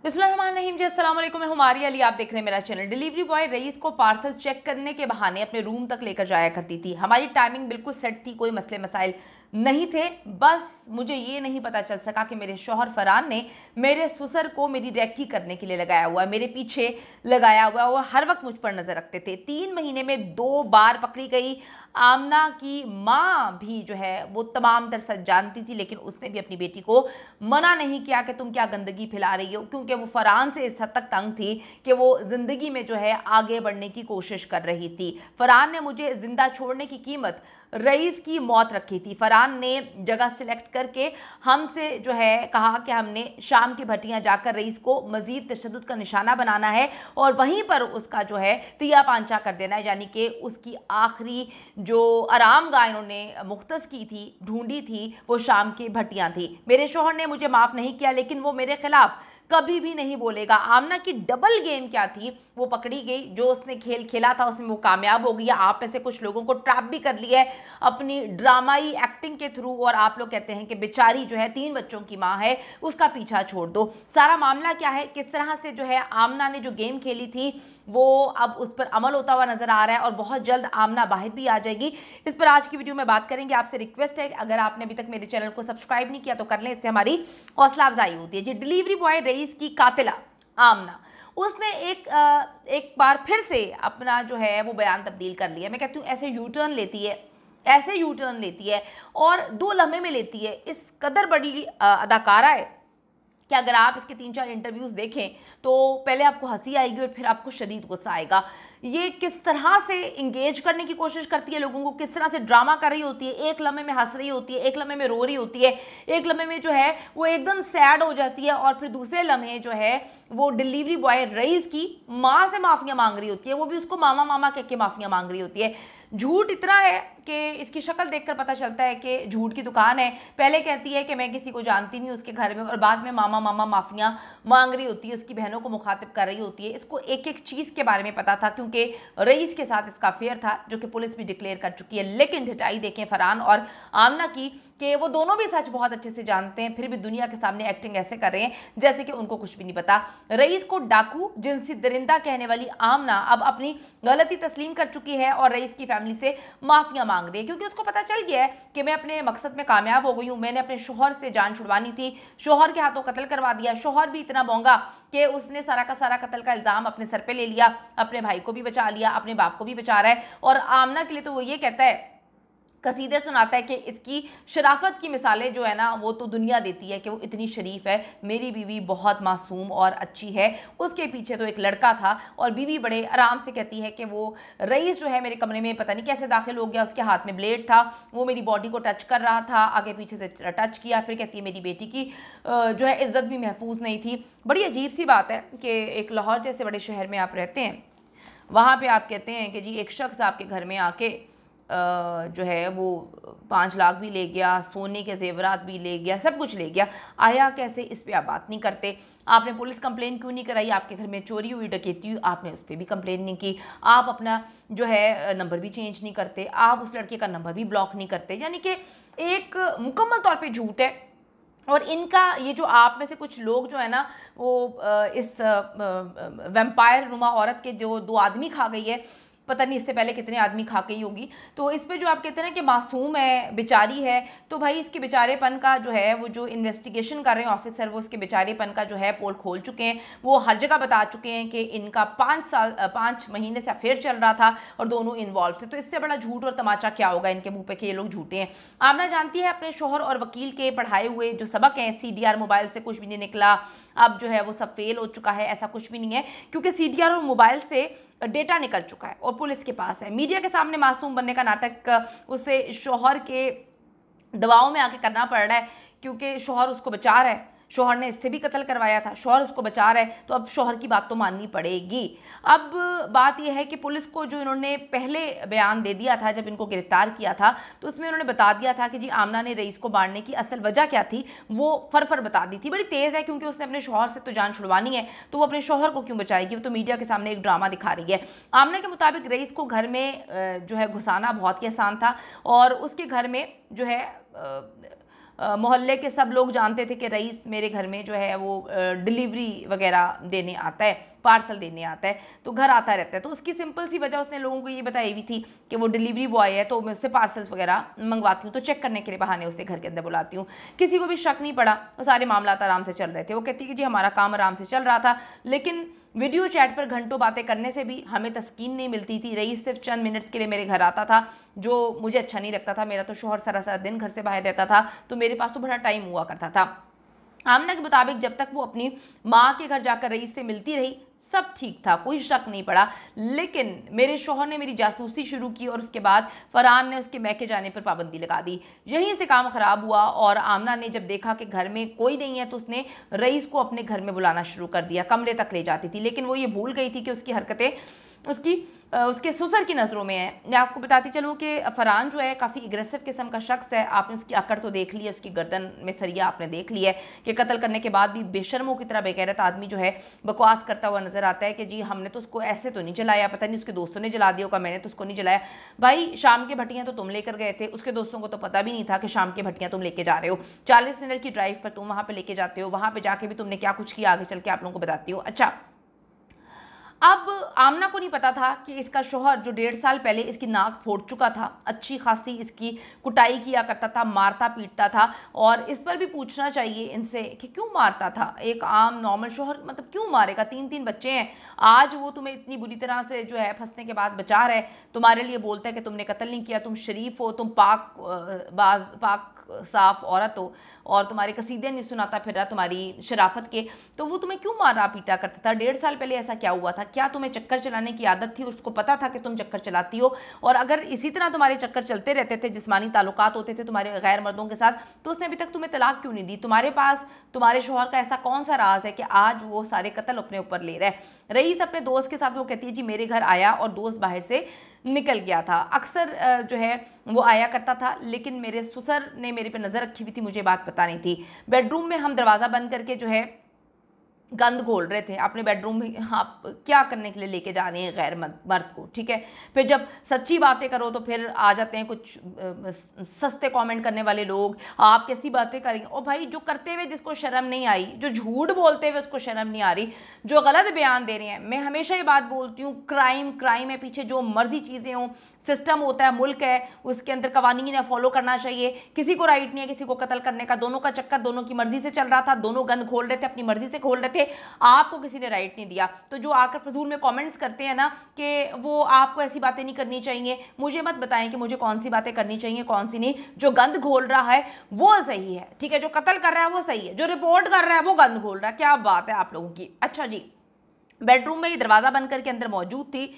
बिस्मिल्लाहिर्रहमानिर्रहीम जी, अस्सलाम वालेकुम। मैं हुमारी अली, आप देख रहे हैं मेरा चैनल। डिलीवरी बॉय रईस को पार्सल चेक करने के बहाने अपने रूम तक लेकर जाया करती थी। हमारी टाइमिंग बिल्कुल सेट थी, कोई मसले मसाइल नहीं थे। बस मुझे ये नहीं पता चल सका कि मेरे शौहर फरहान ने मेरे ससुर को मेरी रैकी करने के लिए लगाया हुआ है, मेरे पीछे लगाया हुआ है और हर वक्त मुझ पर नजर रखते थे। 3 महीने में 2 बार पकड़ी गई। आमना की माँ भी जो है वो तमाम तर सच जानती थी, लेकिन उसने भी अपनी बेटी को मना नहीं किया कि तुम क्या गंदगी फैला रही हो, क्योंकि वो फरहान से इस हद तक तंग थी कि वो जिंदगी में जो है आगे बढ़ने की कोशिश कर रही थी। फरहान ने मुझे जिंदा छोड़ने की कीमत रईस की मौत रखी थी। फरहान ने जगह सिलेक्ट करके हमसे जो है कहा कि हमने शाम की भट्टियां जाकर रईस को मजीद तशद्दुद का निशाना बनाना है और वहीं पर उसका जो है तिया पांचा कर देना है, यानी कि उसकी आखिरी जो आराम गाह इन्होंने मुख्तस की थी, ढूंढी थी, वो शाम की भट्टियां थी। मेरे शौहर ने मुझे माफ़ नहीं किया, लेकिन वो मेरे खिलाफ कभी भी नहीं बोलेगा। आमना की डबल गेम क्या थी, वो पकड़ी गई। जो उसने खेल खेला था उसमें वो कामयाब हो गई। आप में से कुछ लोगों को ट्रैप भी कर लिया है अपनी ड्रामाई एक्टिंग के थ्रू, और आप लोग कहते हैं कि बेचारी जो है 3 बच्चों की माँ है, उसका पीछा छोड़ दो। सारा मामला क्या है, किस तरह से जो है आमना ने जो गेम खेली थी वो अब उस पर अमल होता हुआ नजर आ रहा है और बहुत जल्द आमना बाहर भी आ जाएगी। इस पर आज की वीडियो में बात करेंगे। आपसे रिक्वेस्ट है, अगर आपने अभी तक मेरे चैनल को सब्सक्राइब नहीं किया तो कर लें, इससे हमारी हौसला अफजाई होती है। जी, डिलीवरी बॉय रईस की कातिला आमना, उसने एक बार फिर से अपना जो है वो बयान तब्दील कर लिया। मैं कहती हूँ ऐसे यू टर्न लेती है, ऐसे यू टर्न लेती है और 2 लम्हे में लेती है। इस कदर बड़ी अदाकारा है कि अगर आप इसके 3-4 इंटरव्यूज़ देखें तो पहले आपको हंसी आएगी और फिर आपको शदीद गुस्सा आएगा। ये किस तरह से इंगेज करने की कोशिश करती है लोगों को, किस तरह से ड्रामा कर रही होती है। एक लम्हे में हंस रही होती है, एक लम्हे में रो रही होती है, एक लम्हे में जो है वो एकदम सैड हो जाती है और फिर दूसरे लम्हे जो है वो डिलीवरी बॉय रईस की माँ से माफ़ियाँ मांग रही होती है। वो भी उसको मामा मामा कह के माफ़ियाँ मांग रही होती है। झूठ इतना है कि इसकी शक्ल देखकर पता चलता है कि झूठ की दुकान है। पहले कहती है कि मैं किसी को जानती नहीं उसके घर में, और बाद में मामा मामा माफियाँ मांग रही होती है, उसकी बहनों को मुखातिब कर रही होती है। इसको एक एक चीज़ के बारे में पता था, क्योंकि रईस के साथ इसका अफेयर था, जो कि पुलिस भी डिक्लेयर कर चुकी है। लेकिन ढिठाई देखें फरहान और आमना की कि वो दोनों भी सच बहुत अच्छे से जानते हैं, फिर भी दुनिया के सामने एक्टिंग ऐसे कर रहे हैं जैसे कि उनको कुछ भी नहीं पता। रईस को डाकू, जिनसी दरिंदा कहने वाली आमना अब अपनी गलती तस्लीम कर चुकी है और रईस की फैमिली से माफियाँ मांग रही है, क्योंकि उसको पता चल गया है कि मैं अपने मकसद में कामयाब हो गई हूँ। मैंने अपने शोहर से जान छुड़वानी थी, शोहर के हाथों कत्ल करवा दिया। शोहर भी इतना बोंगा कि उसने सारा का सारा कत्ल का इल्ज़ाम अपने सर पे ले लिया, अपने भाई को भी बचा लिया, अपने बाप को भी बचा रहा है। और आमना के लिए तो वो ये कहता है, कसीदे सुनाता है कि इसकी शराफत की मिसालें जो है ना वो तो दुनिया देती है कि वो इतनी शरीफ है, मेरी बीवी बहुत मासूम और अच्छी है। उसके पीछे तो एक लड़का था और बीवी बड़े आराम से कहती है कि वो रईस जो है मेरे कमरे में पता नहीं कैसे दाखिल हो गया, उसके हाथ में ब्लेड था, वो मेरी बॉडी को टच कर रहा था, आगे पीछे से टच किया। फिर कहती है मेरी बेटी की जो है इज्जत भी महफूज नहीं थी। बड़ी अजीब सी बात है कि एक लाहौर जैसे बड़े शहर में आप रहते हैं, वहाँ पर आप कहते हैं कि जी एक शख्स आपके घर में आके जो है वो 5 लाख भी ले गया, सोने के जेवरात भी ले गया, सब कुछ ले गया। आया कैसे, इस पे आप बात नहीं करते। आपने पुलिस कंप्लेन क्यों नहीं कराई? आपके घर में चोरी हुई, डकैती हुई, आपने उस पर भी कंप्लेन नहीं की। आप अपना जो है नंबर भी चेंज नहीं करते, आप उस लड़के का नंबर भी ब्लॉक नहीं करते। यानी कि एक मुकम्मल तौर पर झूठ है। और इनका ये जो आप में से कुछ लोग जो है ना वो इस वैम्पायर नुमा औरत के जो 2 आदमी खा गई है, पता नहीं इससे पहले कितने आदमी खा के ही होगी, तो इस पे जो आप कहते हैं ना कि मासूम है, बेचारी है, तो भाई इसके बेचारेपन का जो है वो जो इन्वेस्टिगेशन कर रहे हैं ऑफिसर, वो इसके बेचारेपन का जो है पोल खोल चुके हैं। वो हर जगह बता चुके हैं कि इनका 5 महीने से अफेयर चल रहा था और दोनों इन्वॉल्व थे। तो इससे बड़ा झूठ और तमाचा क्या होगा इनके मुंह पे कि ये लोग झूठे हैं। आमना जानती है अपने शोहर और वकील के पढ़ाए हुए जो सबक हैं, CDR मोबाइल से कुछ भी नहीं निकला, अब जो है वो सब फेल हो चुका है, ऐसा कुछ भी नहीं है, क्योंकि CDR और मोबाइल से डेटा निकल चुका है और पुलिस के पास है। मीडिया के सामने मासूम बनने का नाटक उसे शोहर के दबाव में आके करना पड़ रहा है, क्योंकि शोहर उसको बचा रहा है। शोहर ने इससे भी कत्ल करवाया था, शोहर उसको बचा रहा है, तो अब शोहर की बात तो माननी पड़ेगी। अब बात यह है कि पुलिस को जो इन्होंने पहले बयान दे दिया था जब इनको गिरफ्तार किया था, तो उसमें उन्होंने बता दिया था कि जी आमना ने रईस को मारने की असल वजह क्या थी, वो फर बता दी थी। बड़ी तेज़ है, क्योंकि उसने अपने शोहर से तो जान छुड़वानी है, तो वो अपने शोहर को क्यों बचाएगी? वो तो मीडिया के सामने एक ड्रामा दिखा रही है। आमना के मुताबिक रईस को घर में जो है घुसाना बहुत ही आसान था और उसके घर में जो है मोहल्ले के सब लोग जानते थे कि रईस मेरे घर में जो है वो डिलीवरी वगैरह देने आता है, पार्सल देने आता है, तो घर आता रहता है। तो उसकी सिंपल सी वजह उसने लोगों को ये बताई हुई थी कि वो डिलीवरी बॉय है, तो मैं उससे पार्सल्स वगैरह मंगवाती हूँ, तो चेक करने के लिए बहाने उसे घर के अंदर बुलाती हूँ। किसी को भी शक नहीं पड़ा, वो सारे मामला आराम से चल रहे थे। वो कहती कि जी हमारा काम आराम से चल रहा था, लेकिन वीडियो चैट पर घंटों बातें करने से भी हमें तस्कीन नहीं मिलती थी। रईस सिर्फ चंद मिनट्स के लिए मेरे घर आता था, जो मुझे अच्छा नहीं लगता था। मेरा तो शोहर सारा दिन घर से बाहर रहता था, तो मेरे पास तो बड़ा टाइम हुआ करता था। आमना के मुताबिक जब तक वो अपनी माँ के घर जाकर रईस से मिलती रही, सब ठीक था, कोई शक नहीं पड़ा। लेकिन मेरे शौहर ने मेरी जासूसी शुरू की और उसके बाद फरहान ने उसके मैके जाने पर पाबंदी लगा दी। यहीं से काम ख़राब हुआ और आमना ने जब देखा कि घर में कोई नहीं है, तो उसने रईस को अपने घर में बुलाना शुरू कर दिया, कमरे तक ले जाती थी। लेकिन वो ये भूल गई थी कि उसकी हरकतें उसके ससुर की नज़रों में है। मैं आपको बताती चलूँ कि फरहान जो है काफ़ी एग्रेसिव किस्म का शख्स है। आपने उसकी अकड़ तो देख ली है, उसकी गर्दन में सरिया आपने देख लिया है कि कत्ल करने के बाद भी बेशर्मों की तरह बेगैरत आदमी जो है बकवास करता हुआ नजर आता है कि जी हमने तो उसको ऐसे तो नहीं जलाया, पता नहीं उसके दोस्तों ने जला दिया होगा, मैंने तो उसको नहीं जलाया। भाई शाम की भट्टियाँ तो तुम लेकर गए थे, उसके दोस्तों को तो पता भी नहीं था कि शाम की भट्टियाँ तुम लेके जा रहे हो। 40 मिनट की ड्राइव पर तुम वहाँ पर लेके जाते हो, वहाँ पर जाके भी तुमने क्या कुछ किया आगे चल के आप लोगों को बताती हो। अच्छा, अब आमना को नहीं पता था कि इसका शोहर जो 1.5 साल पहले इसकी नाक फोड़ चुका था, अच्छी खासी इसकी कुटाई किया करता था, मारता पीटता था। और इस पर भी पूछना चाहिए इनसे कि क्यों मारता था। एक आम नॉर्मल शोहर मतलब क्यों मारेगा? 3 बच्चे हैं, आज वो तुम्हें इतनी बुरी तरह से जो है फंसने के बाद बचा रहा है, तुम्हारे लिए बोलता है कि तुमने कत्ल नहीं किया, तुम शरीफ हो, तुम पाक साफ औरत हो और तुम्हारे कसीदे नहीं सुनाता फिर रहा तुम्हारी शराफत के, तो वो तुम्हें क्यों मारा पीटा करता था? 1.5 साल पहले ऐसा क्या हुआ था? क्या तुम्हें चक्कर चलाने की आदत थी? उसको पता था कि तुम चक्कर चलाती हो, और अगर इसी तरह तुम्हारे चक्कर चलते रहते थे, जिस्मानी ताल्लुकात होते थे तुम्हारे गैर मर्दों के साथ, तो उसने अभी तक तुम्हें तलाक क्यों नहीं दी? तुम्हारे पास तुम्हारे शोहर का ऐसा कौन सा राज है कि आज वो सारे कत्ल अपने ऊपर ले रहा है? रईस अपने दोस्त के साथ वो कहती है जी मेरे घर आया और दोस्त बाहर से निकल गया था। अक्सर जो है वो आया करता था, लेकिन मेरे ससुर ने मेरे पे नज़र रखी हुई थी, मुझे बात पता नहीं थी। बेडरूम में हम दरवाज़ा बंद करके जो है गंद घोल रहे थे अपने बेडरूम में। आप क्या करने के लिए लेके जा रहे हैं गैर मर्द को? ठीक है, फिर जब सच्ची बातें करो तो फिर आ जाते हैं कुछ सस्ते कमेंट करने वाले लोग, आप कैसी बातें करेंगे? और भाई जो करते हुए जिसको शर्म नहीं आई, जो झूठ बोलते हुए उसको शर्म नहीं आ रही, जो गलत बयान दे रहे हैं, मैं हमेशा ये बात बोलती हूँ, क्राइम है, पीछे जो मर्जी चीज़ें हों, सिस्टम होता है, मुल्क है, उसके अंदर कवानीन है, फॉलो करना चाहिए। किसी को राइट नहीं है किसी को कत्ल करने का। दोनों का चक्कर दोनों की मर्जी से चल रहा था, दोनों गंद खोल रहे थे, अपनी मर्जी से खोल रहे थे, आपको किसी ने राइट नहीं दिया। तो जो आकर फजूल में कमेंट्स करते हैं ना कि वो आपको ऐसी बातें नहीं करनी चाहिए, मुझे मत बताएं कि मुझे कौन सी बातें करनी चाहिए कौन सी नहीं। जो गंद घोल रहा है वो सही है, ठीक है, जो कत्ल कर रहा है वो सही है, जो रिपोर्ट कर रहा है वो गंद घोल रहा है। क्या बात है आप लोगों की। अच्छा जी, बेडरूम में ये दरवाज़ा बंद करके अंदर मौजूद थी।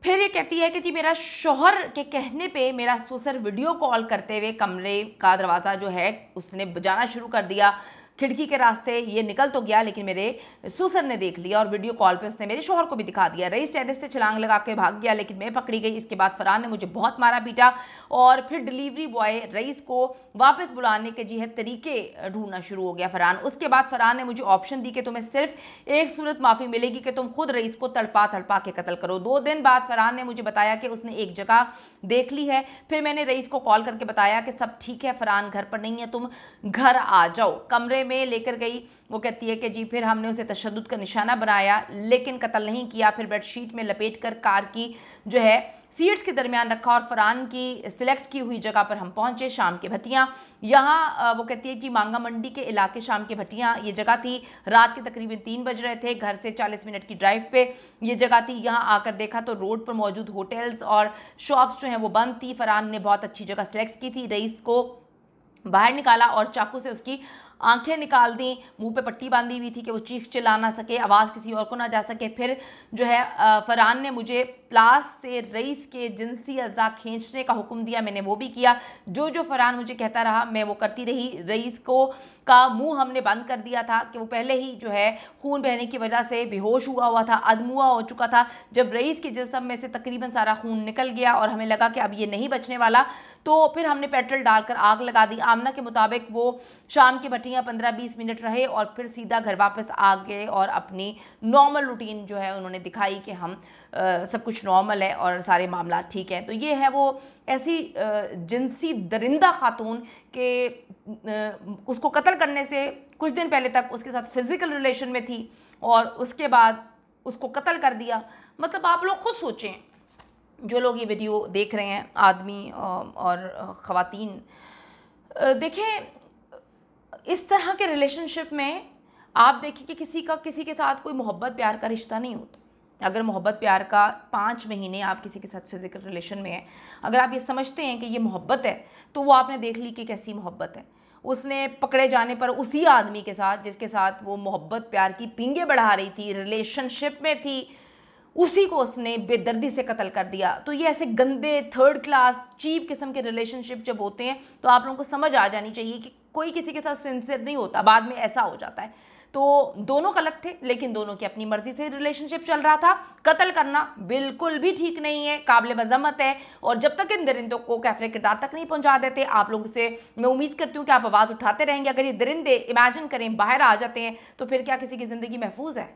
फिर ये कहती है कि जी मेरा शौहर के कहने पे मेरा ससुर वीडियो कॉल करते हुए कमरे का दरवाज़ा जो है उसने बजाना शुरू कर दिया। खिड़की के रास्ते ये निकल तो गया, लेकिन मेरे ससुर ने देख लिया और वीडियो कॉल पे उसने मेरे शौहर को भी दिखा दिया। रईस टेरेस से छलांग लगा के भाग गया, लेकिन मैं पकड़ी गई। इसके बाद फरहान ने मुझे बहुत मारा पीटा और फिर डिलीवरी बॉय रईस को वापस बुलाने के जी है तरीके ढूंढना शुरू हो गया फरहान। उसके बाद फरहान ने मुझे ऑप्शन दी कि तुम्हें सिर्फ एक सूरत माफ़ी मिलेगी कि तुम खुद रईस को तड़पा के कत्ल करो। 2 दिन बाद फरहान ने मुझे बताया कि उसने एक जगह देख ली है। फिर मैंने रईस को कॉल करके बताया कि सब ठीक है, फरहान घर पर नहीं है, तुम घर आ जाओ। कमरे में लेकर गई। वो कहती है कि जी फिर हमने उसे तशद्दुद का निशाना बनाया, लेकिन कत्ल नहीं किया। फिर बेडशीट में लपेट कर कार की जो है सीट्स के दरमियान रखा और फरहान की सिलेक्ट की हुई जगह पर हम पहुंचे, शाम के भट्टियाँ। यहाँ वो कहती है जी मांगा मंडी के इलाके शाम के भट्टियाँ ये जगह थी। रात के तकरीबन 3 बज रहे थे, घर से 40 मिनट की ड्राइव पे ये जगह थी। यहाँ आकर देखा तो रोड पर मौजूद होटल्स और शॉप्स जो हैं वो बंद थी। फरहान ने बहुत अच्छी जगह सेलेक्ट की थी। रईस को बाहर निकाला और चाकू से उसकी आंखें निकाल दी। मुंह पे पट्टी बांधी हुई थी कि वो चीख चिल्ला ना सके, आवाज़ किसी और को ना जा सके। फिर जो है फरहान ने मुझे प्लास से रईस के जिनसी अज़ा खींचने का हुक्म दिया, मैंने वो भी किया। जो फरहान मुझे कहता रहा मैं वो करती रही। रईस का मुंह हमने बंद कर दिया था कि वो पहले ही जो है खून बहने की वजह से बेहोश हुआ था, अधमुआ हो चुका था। जब रईस के जिस्म में से तकरीबन सारा खून निकल गया और हमें लगा कि अब ये नहीं बचने वाला, तो फिर हमने पेट्रोल डालकर आग लगा दी। आमना के मुताबिक वो शाम की भट्टियाँ 15-20 मिनट रहे और फिर सीधा घर वापस आ गए और अपनी नॉर्मल रूटीन जो है उन्होंने दिखाई कि हम सब कुछ नॉर्मल है और सारे मामला ठीक हैं। तो ये है वो ऐसी जिनसी दरिंदा खातून के उसको कत्ल करने से कुछ दिन पहले तक उसके साथ फिजिकल रिलेशन में थी और उसके बाद उसको कत्ल कर दिया। मतलब आप लोग खुद सोचें, जो लोग ये वीडियो देख रहे हैं, आदमी और ख़वातीन, देखें इस तरह के रिलेशनशिप में आप देखिए कि किसी के साथ कोई मोहब्बत प्यार का रिश्ता नहीं होता। अगर मोहब्बत प्यार का 5 महीने आप किसी के साथ फिजिकल रिलेशन में हैं, अगर आप ये समझते हैं कि ये मोहब्बत है, तो वो आपने देख ली कि कैसी मोहब्बत है। उसने पकड़े जाने पर उसी आदमी के साथ जिसके साथ वो मोहब्बत प्यार की पींगे बढ़ा रही थी, रिलेशनशिप में थी, उसी को उसने बेदर्दी से कत्ल कर दिया। तो ये ऐसे गंदे थर्ड क्लास चीप किस्म के रिलेशनशिप जब होते हैं तो आप लोगों को समझ आ जानी चाहिए कि कोई किसी के साथ सिंसियर नहीं होता, बाद में ऐसा हो जाता है। तो दोनों गलत थे, लेकिन दोनों की अपनी मर्जी से रिलेशनशिप चल रहा था। कत्ल करना बिल्कुल भी ठीक नहीं है, काबिल मजम्मत है। और जब तक इन दरिंदों को कैफरे किरदार तक नहीं पहुंचा देते, आप लोगों से मैं उम्मीद करती हूँ कि आप आवाज़ उठाते रहेंगे। अगर ये दरिंदे इमेजिन करें बाहर आ जाते हैं तो फिर क्या किसी की ज़िंदगी महफूज है?